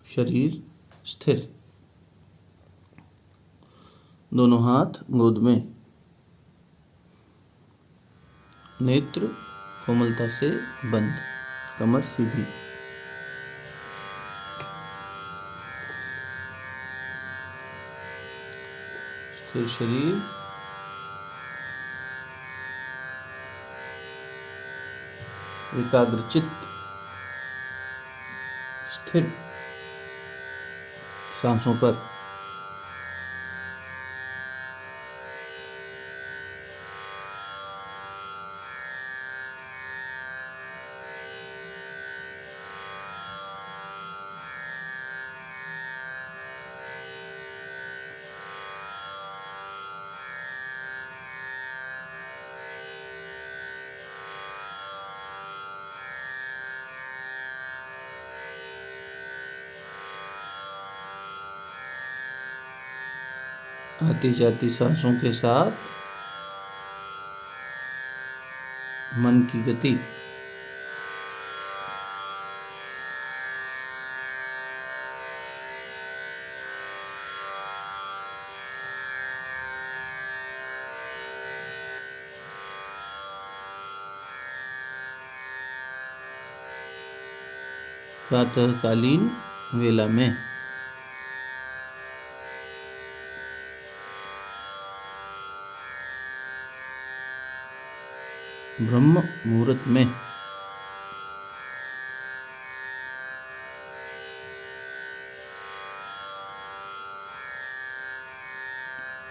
शरीर स्थिर, दोनों हाथ गोद में, नेत्र कोमलता से बंद, कमर सीधी। स्थिर शरीर, एकाग्र चित्त, स्थिर सांसों पर। आती जाती सांसों के साथ मन की गति प्रातःकालीन वेला में ब्रह्म मुहूर्त में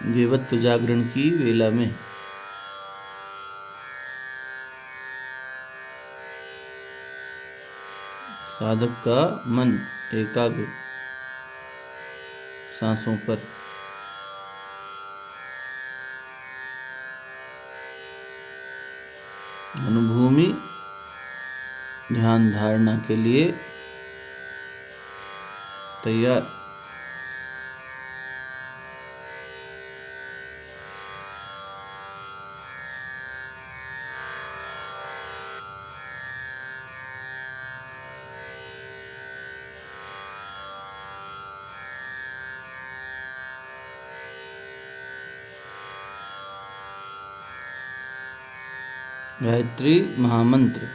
देवत्व जागरण की वेला में साधक का मन एकाग्र सांसों पर। अनुभूमि ध्यान धारणा के लिए तैयार। गायत्री महामंत्र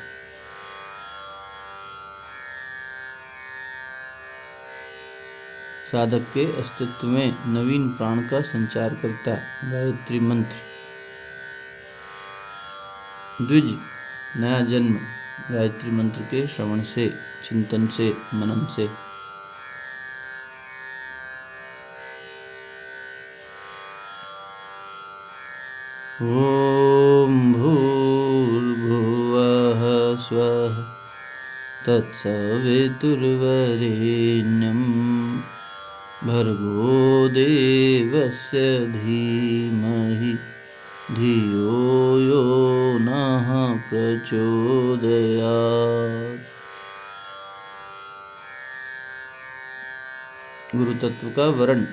साधक के अस्तित्व में नवीन प्राण का संचार करता है। गायत्री मंत्र द्विज, नया जन्म गायत्री मंत्र के श्रवण से, चिंतन से, मनन से। ओम भूर्भुवः स्वः तत्सवितुर्वरेण्यं भर्गो देवस्य धीमहि धियो यो नः प्रचोदयात्। गुरु तत्व का वर्ण।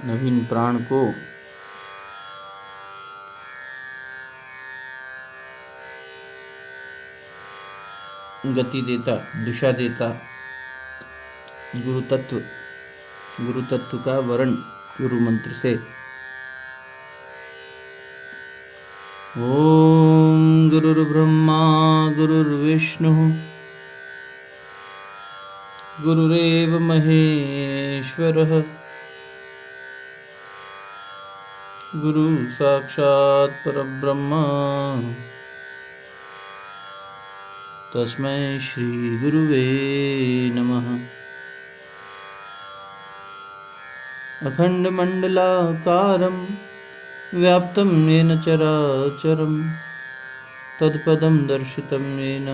नवीन प्राण को गति देता, दिशा देता गुरु तत्व का वर्ण गुरु मंत्र से। ओम गुरुर्ब्रह्मा गुरुर्विष्णु गुरुरेव महेश्वरः गुरु साक्षात् परब्रह्म तस्मै श्री गुरुवे नमः। अखंडमंडलाकारं व्याप्तं येन चराचरं तत्पदं दर्शितं येन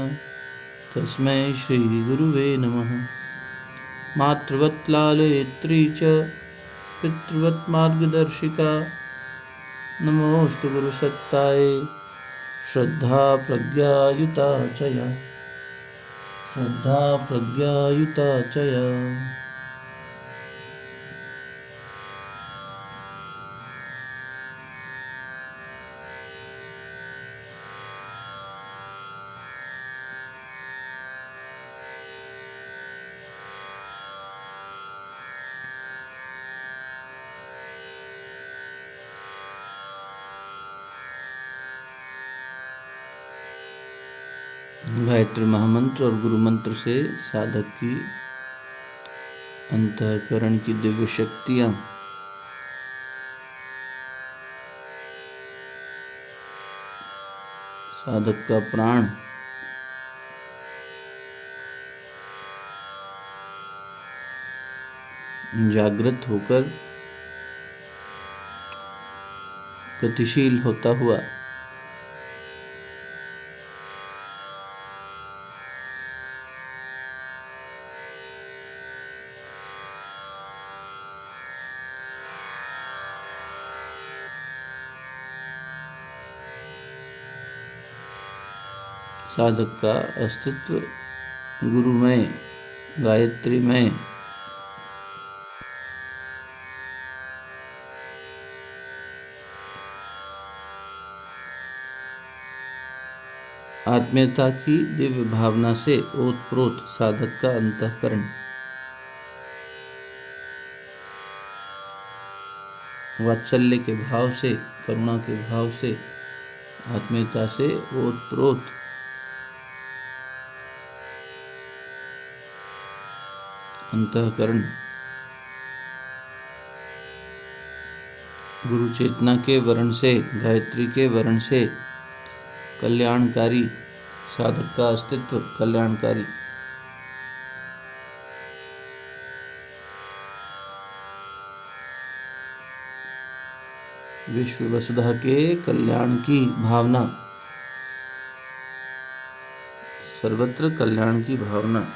तस्मै श्री गुरुवे नमः। मातृवत् लालयित्री च पितृवत् मार्गदर्शिका नमोस्तु गुरुसत्ताय श्रद्धा प्रज्ञायुता च या। गायत्री महामंत्र और गुरु मंत्र से साधक की अंतःकरण की दिव्य शक्तियां साधक का प्राण जागृत होकर गतिशील होता हुआ साधक का अस्तित्व गुरुमय गायत्रीमय आत्मीयता की दिव्य भावना से ओतप्रोत साधक का अंतःकरण वात्सल्य के भाव से, करुणा के भाव से, आत्मीयता से ओतप्रोत अंतःकरण गुरु चेतना के वर्ण से, गायत्री के वर्ण से कल्याणकारी साधक का अस्तित्व कल्याणकारी विश्व वसुधा के कल्याण की भावना, सर्वत्र कल्याण की भावना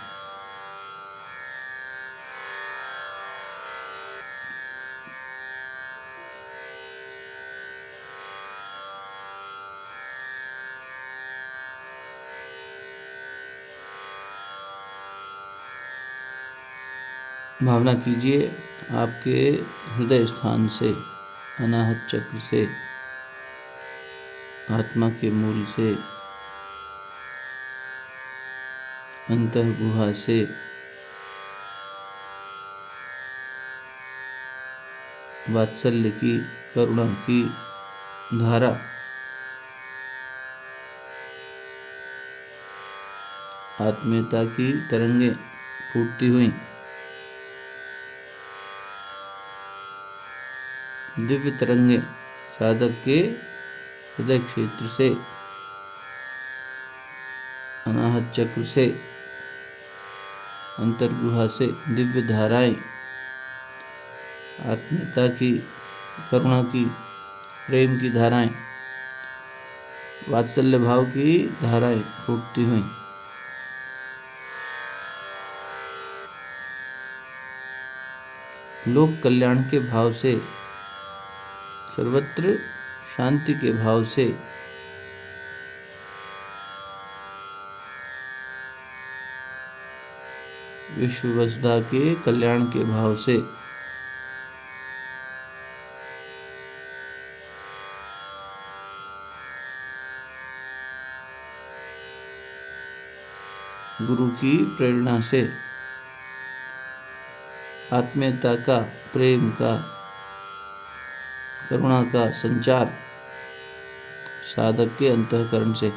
भावना कीजिए आपके हृदय स्थान से, अनाहत चक्र से, आत्मा के मूल से, अंतः गुहा से वात्सल्य की, करुणा की धारा आत्मीयता की तरंगे फूटती हुई दिव्य तरंगे साधक के हृदय क्षेत्र से, अनाहत चक्र से, अंतर्गुहा से दिव्य धाराएं आत्मीयता की, करुणा की, प्रेम की धाराएं, वात्सल्य भाव की धाराएं फूटती हुई लोक कल्याण के भाव से, सर्वत्र शांति के भाव से विश्व वसुधा के कल्याण के भाव से गुरु की प्रेरणा से आत्मीयता का, प्रेम का, करुणा का संचार साधक के अंतःकरण से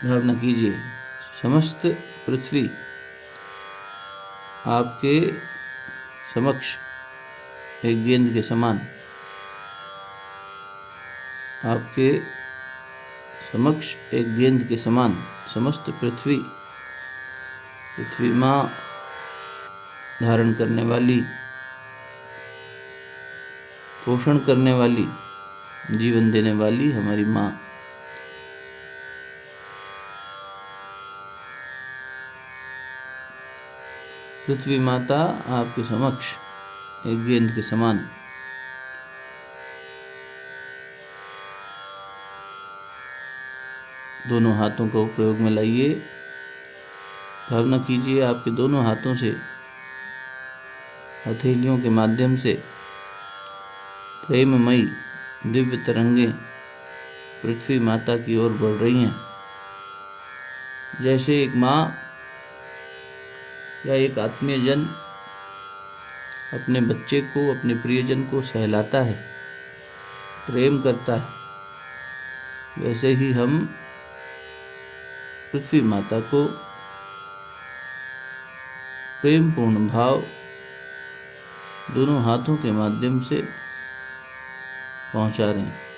भावना कीजिए समस्त पृथ्वी आपके समक्ष एक गेंद के समान, आपके समक्ष एक गेंद के समान समस्त पृथ्वी, पृथ्वी माँ धारण करने वाली, पोषण करने वाली, जीवन देने वाली हमारी माँ पृथ्वी माता आपके समक्ष एक गेंद के समान दोनों हाथों को प्रयोग में लाइए। भावना कीजिए आपके दोनों हाथों से, हथेलियों के माध्यम से प्रेममयी दिव्य तरंगें पृथ्वी माता की ओर बढ़ रही हैं। जैसे एक माँ या एक आत्मीय जन अपने बच्चे को, अपने प्रियजन को सहलाता है, प्रेम करता है, वैसे ही हम पृथ्वी माता को प्रेम पूर्ण भाव दोनों हाथों के माध्यम से पहुंचा रहे हैं।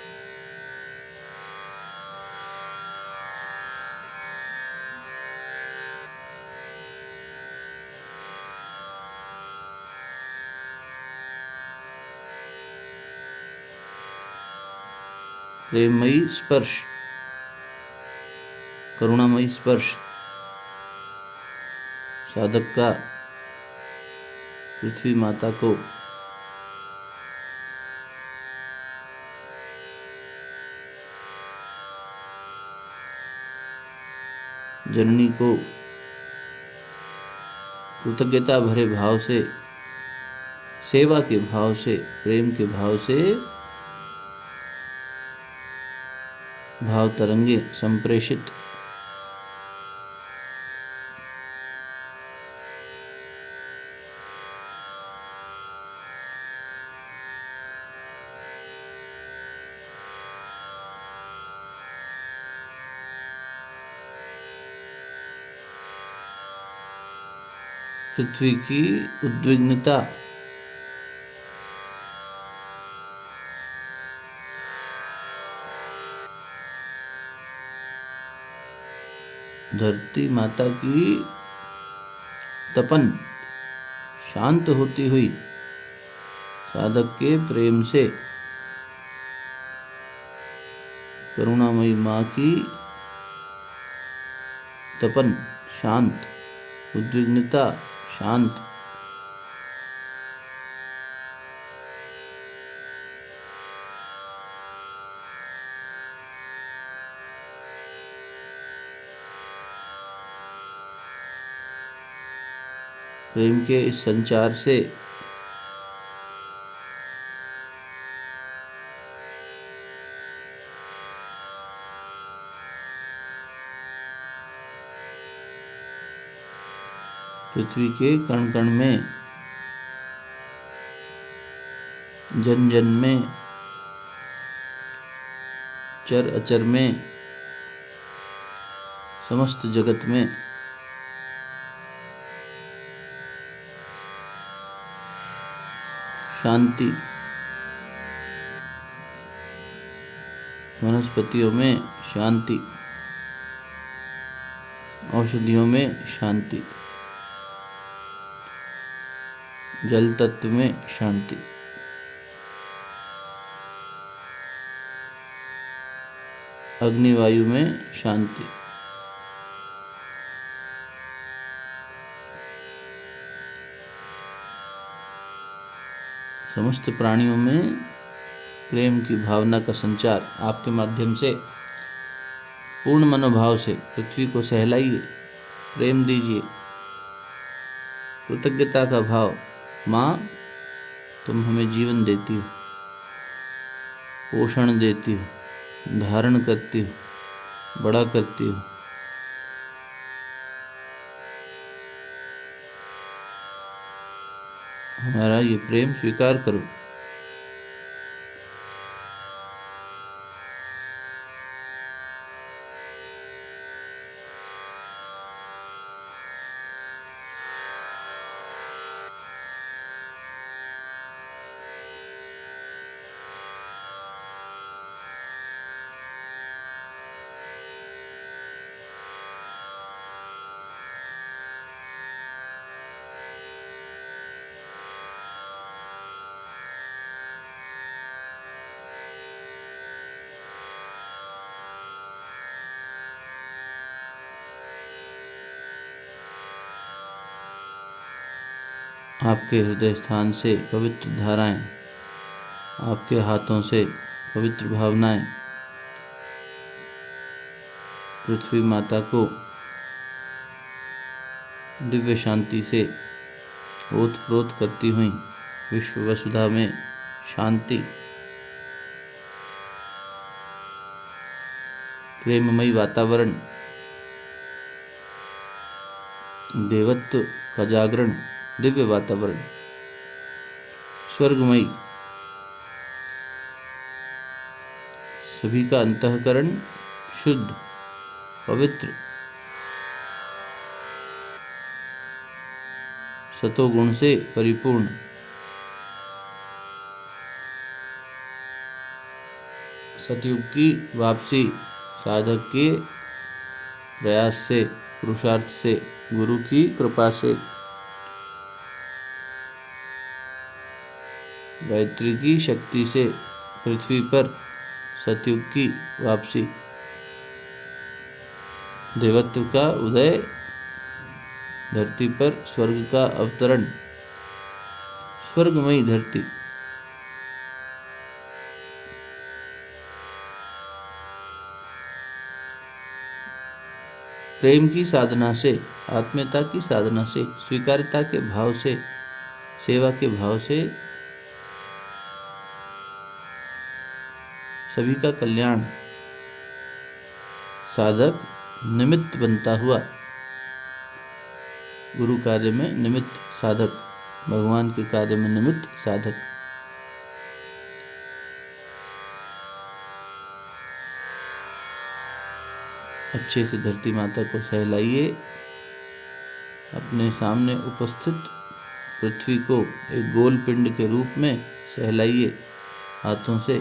प्रेममयी स्पर्श, करुणामयी स्पर्श साधक का पृथ्वी माता को जननी को कृतज्ञता भरे भाव से, सेवा के भाव से, प्रेम के भाव से भाव तरंगे संप्रेषित पृथ्वी की उद्विग्नता धरती माता की तपन शांत होती हुई साधक के प्रेम से करुणामयी माँ की तपन शांत, उद्विग्नता शांत, प्रेम के इस संचार से पृथ्वी के कण कण में, जन जन में, चर अचर में, समस्त जगत में शांति, वनस्पतियों में शांति, औषधियों में शांति, जल तत्व में शांति, अग्निवायु में शांति, समस्त प्राणियों में प्रेम की भावना का संचार आपके माध्यम से पूर्ण मनोभाव से पृथ्वी को सहलाइए, प्रेम दीजिए, कृतज्ञता का भाव। माँ, तुम हमें जीवन देती हो, पोषण देती हो, धारण करती हो, बड़ा करती हो। हमारा ये प्रेम स्वीकार करो। आपके हृदय स्थान से पवित्र धाराएं, आपके हाथों से पवित्र भावनाएं पृथ्वी माता को दिव्य शांति से ओतप्रोत करती हुई विश्व वसुधा में शांति, प्रेममयी वातावरण, देवत्व का जागरण, दिव्य वातावरण। स्वर्गमयी, सभी का अंतःकरण शुद्ध, पवित्र, सतोगुण से परिपूर्ण। सतयुग की वापसी साधक के प्रयास से, पुरुषार्थ से, गुरु की कृपा से। गायत्री की शक्ति से पृथ्वी पर सतयुग की वापसी। देवत्व का उदय, धरती पर स्वर्ग का अवतरण। स्वर्गमयी धरती। प्रेम की साधना से, आत्मीयता की साधना से, स्वीकार्यता के भाव से, सेवा के भाव से सभी का कल्याण। साधक निमित्त बनता हुआ, गुरु कार्य में निमित्त साधक, भगवान के कार्य में निमित्त साधक। अच्छे से धरती माता को सहलाइए। अपने सामने उपस्थित पृथ्वी को एक गोल पिंड के रूप में सहलाइए। हाथों से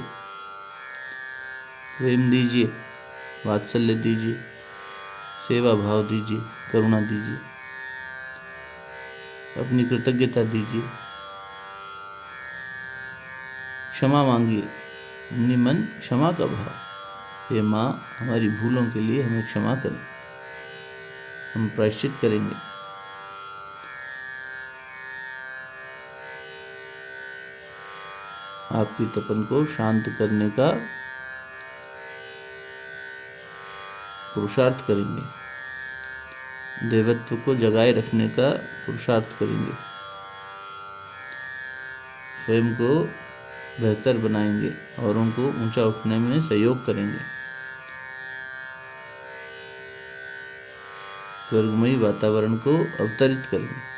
प्रेम दीजिए, वात्सल्य दीजिए, सेवा भाव दीजिए, करुणा दीजिए, अपनी कृतज्ञता दीजिए, क्षमा मांगिए। निमन क्षमा का भाव, हे माँ हमारी भूलों के लिए हमें क्षमा करें, हम प्रायश्चित करेंगे। आपकी तपन को शांत करने का पुरुषार्थ करेंगे, देवत्व को जगाए रखने का पुरुषार्थ करेंगे, स्वयं को बेहतर बनाएंगे, औरों को ऊंचा उठने में सहयोग करेंगे। स्वर्गमयी वातावरण को अवतरित करेंगे।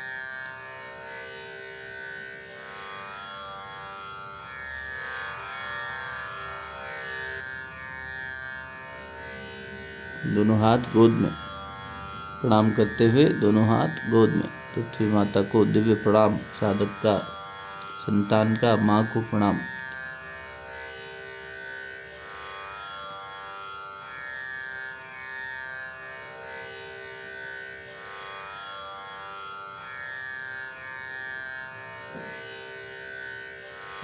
दोनों हाथ गोद में प्रणाम करते हुए, दोनों हाथ गोद में पृथ्वी माता को दिव्य प्रणाम। साधक का, संतान का माँ को प्रणाम।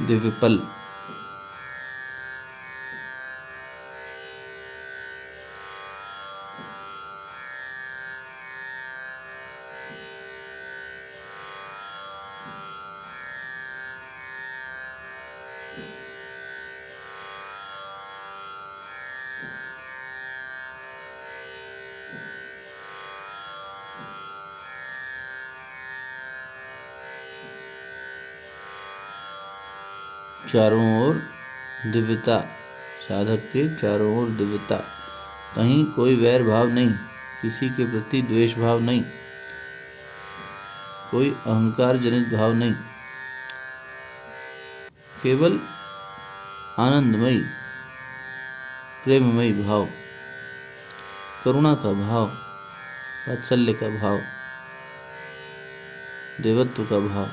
दिव्य पल, चारों ओर दिव्यता, साधक के चारों ओर दिव्यता। कहीं कोई वैर भाव नहीं, किसी के प्रति द्वेष भाव नहीं, कोई अहंकार जनित भाव नहीं, केवल आनंदमयी प्रेममयी भाव, करुणा का भाव, वात्सल्य का भाव, देवत्व का भाव।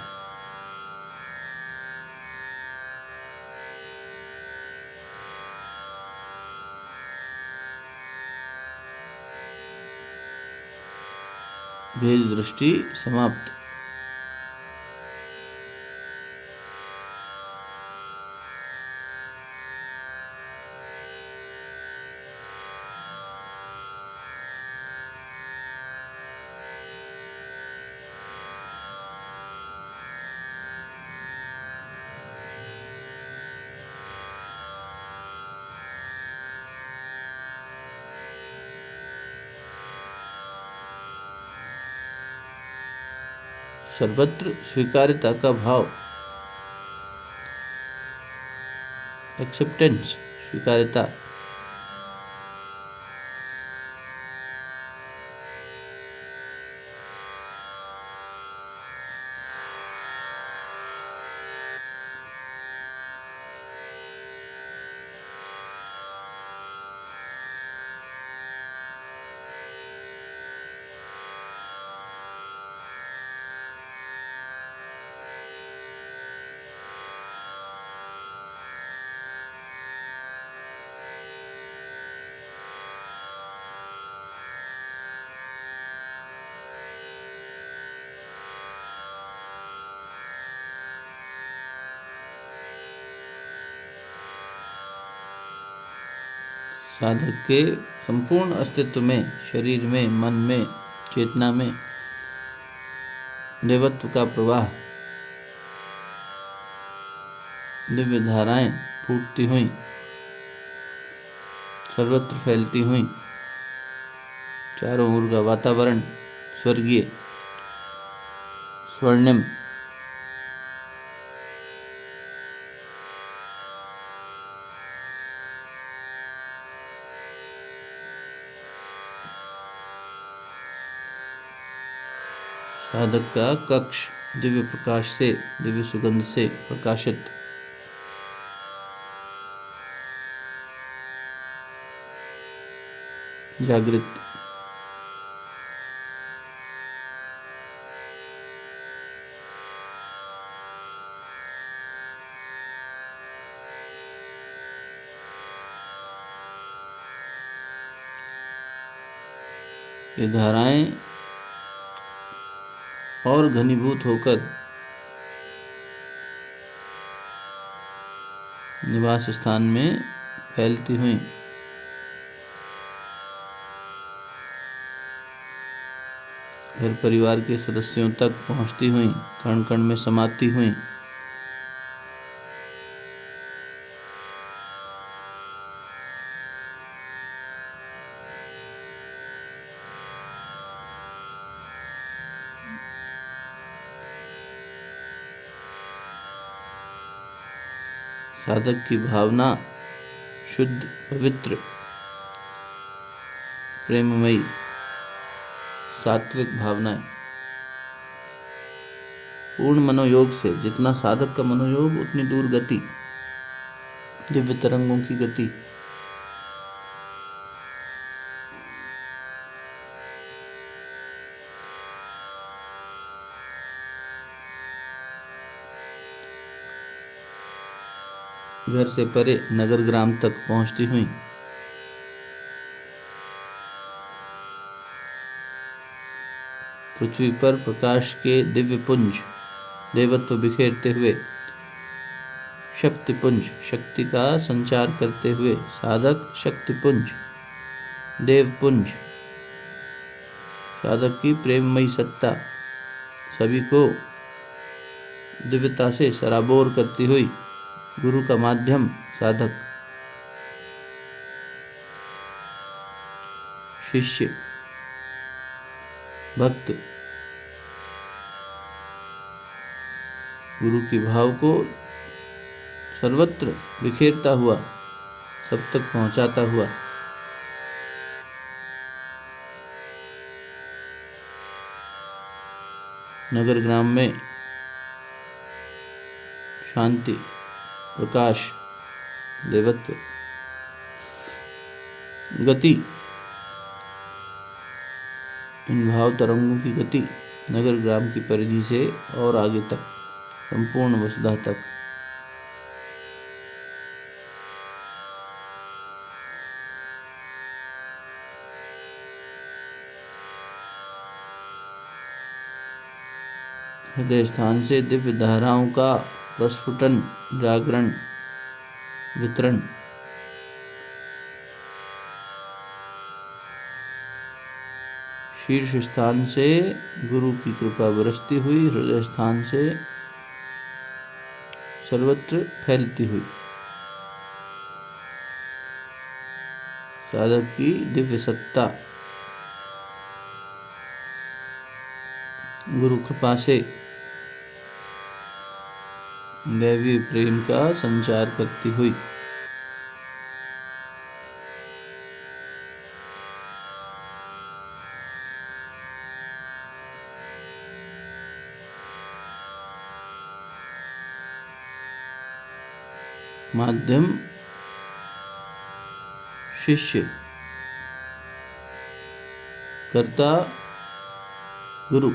भेद दृष्टि समाप्त। सर्वत्र स्वीकार्यता का भाव, एक्सेप्टेंस, स्वीकार्यता। साधक के संपूर्ण अस्तित्व में, शरीर में, मन में, चेतना में देवत्व का प्रवाह, दिव्य धाराएं फूटती हुई, सर्वत्र फैलती हुई, चारों ओर का वातावरण स्वर्गीय, स्वर्णिम, साधक का कक्ष दिव्य प्रकाश से, दिव्य सुगंध से प्रकाशित, जागृत, ये धाराएं और घनीभूत होकर निवास स्थान में फैलती हुई घर परिवार के सदस्यों तक पहुंचती हुई, कण कण में समाती हुई, साधक की भावना शुद्ध, पवित्र, प्रेममयी, सात्विक भावनाएं, पूर्ण मनोयोग से, जितना साधक का मनोयोग उतनी दूर गति, दिव्य तरंगों की गति, घर से परे नगर ग्राम तक पहुंचती हुई, पृथ्वी पर प्रकाश के दिव्य पुंज, देवत्व बिखेरते हुए, शक्ति पुंज, शक्ति का संचार करते हुए साधक शक्ति पुंज, देव पुंज, साधक की प्रेममयी सत्ता सभी को दिव्यता से सराबोर करती हुई, गुरु का माध्यम साधक, शिष्य, भक्त, गुरु के भाव को सर्वत्र बिखेरता हुआ, सब तक पहुंचाता हुआ, नगर ग्राम में शांति, प्रकाश, देवत्व, गति, इन भाव तरंगों की गति नगर ग्राम की परिधि से और आगे तक, संपूर्ण वसुधा तक, हृदय स्थान से दिव्य धाराओं का प्रस्फुटन, जागरण, वितरण, शीर्ष स्थान से गुरु की कृपा बरसती हुई, हृदय स्थान से सर्वत्र फैलती हुई, साधक की दिव्य सत्ता गुरु कृपा से दैवी प्रेम का संचार करती हुई, माध्यम शिष्य, कर्ता गुरु,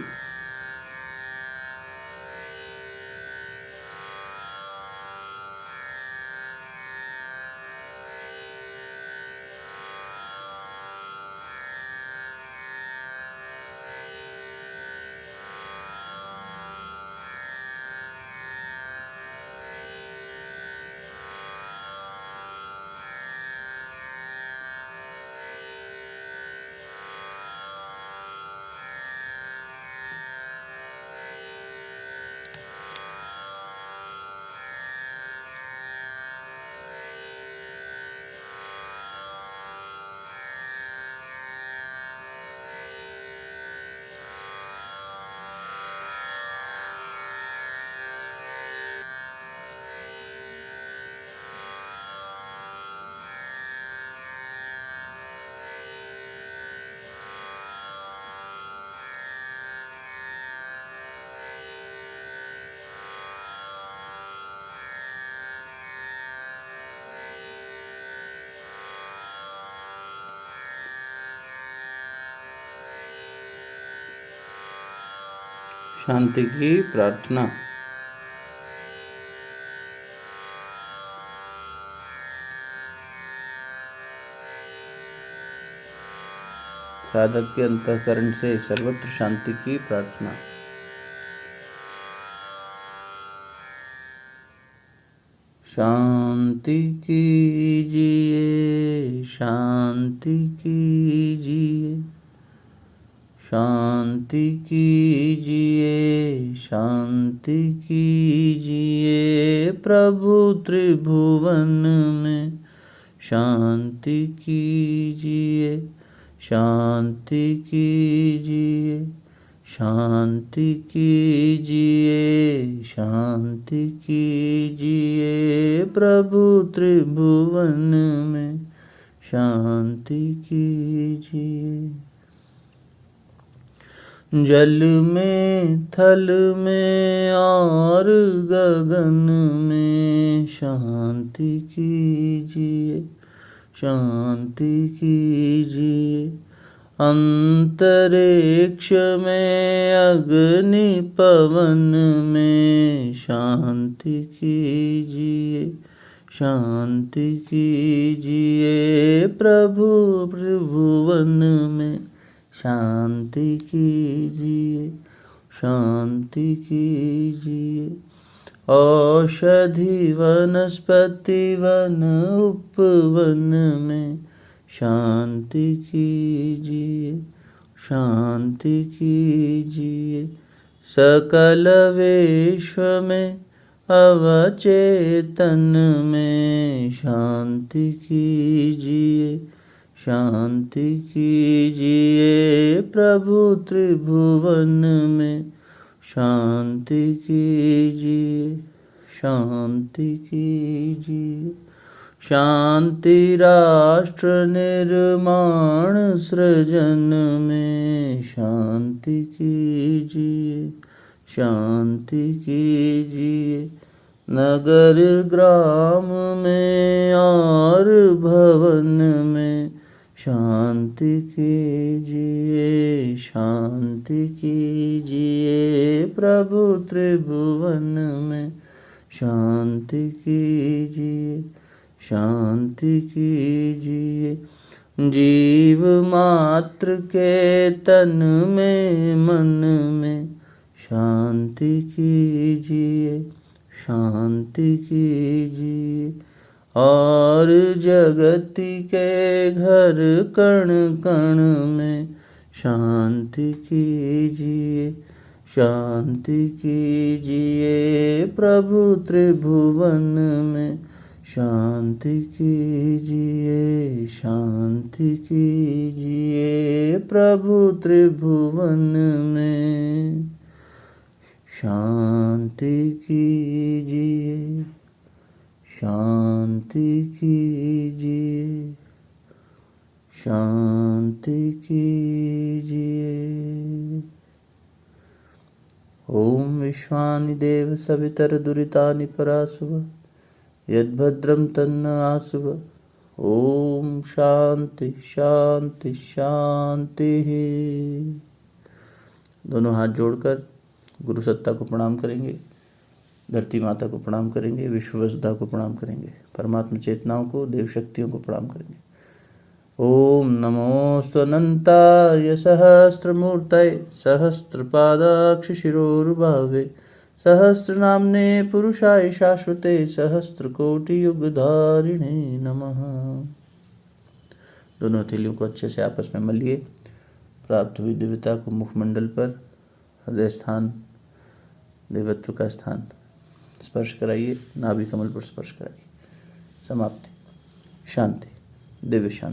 शांति की प्रार्थना। साधक के अंतःकरण से सर्वत्र शांति की प्रार्थना। शांति कीजिए, शांति कीजिए, शांति कीजिए, शांति कीजिए, प्रभु त्रिभुवन में शांति कीजिए, शांति कीजिए, शांति कीजिए, शांति कीजिए, प्रभु त्रिभुवन में शांति कीजिए। जल में, थल में और गगन में शांति कीजिए, शांति कीजिए। अंतरिक्ष में, अग्नि पवन में शांति कीजिए, शांति कीजिए, प्रभु त्रिभुवन में शांति कीजिए, शांति कीजिए। औषधि वनस्पति वन उपवन में शांति कीजिए, शांति कीजिए। सकल विश्व में अवचेतन में शांति कीजिए, शांति कीजिए, प्रभु त्रिभुवन में शांति कीजिए, शांति कीजिए। शांति राष्ट्र निर्माण सृजन में शांति कीजिए, शांति कीजिए। नगर ग्राम में और भवन में शांति कीजिए, शांति कीजिए, प्रभु त्रिभुवन में शांति कीजिए, शांति कीजिए। जीव मात्र के तन में मन में शांति कीजिए, शांति कीजिए। और जगति के घर कण कण में शांति कीजिए, शांति कीजिए, प्रभु त्रिभुवन में शांति कीजिए, शांति कीजिए, प्रभु त्रिभुवन में शांति कीजिए, शांति कीजिए, शांति कीजिए। ओम विश्वानि देव सवितर दुरितानि परासुव यद्भद्रं तन्न आसुव। ओम शांति शांति शांति। दोनों हाथ जोड़कर गुरु सत्ता को प्रणाम करेंगे, धरती माता को प्रणाम करेंगे, विश्व वसुधा को प्रणाम करेंगे, परमात्मा चेतनाओं को, देव शक्तियों को प्रणाम करेंगे। ओम नमोऽस्त्वनन्ताय सहस्रमूर्तये सहस्रपादाक्षशिरोरुबावे सहस्रनाम्ने पुरुषाय शाश्वते सहस्रकोटियुगधारिणे नमः। दोनों हथेलियों को अच्छे से आपस में मलिए। प्राप्त हुई दिव्यता को मुखमंडल पर, हृदय स्थान, देवत्व का स्थान स्पर्श कराइए, नाभि कमल पर स्पर्श कराइए। समाप्ति। शांति, दिव्य शांति।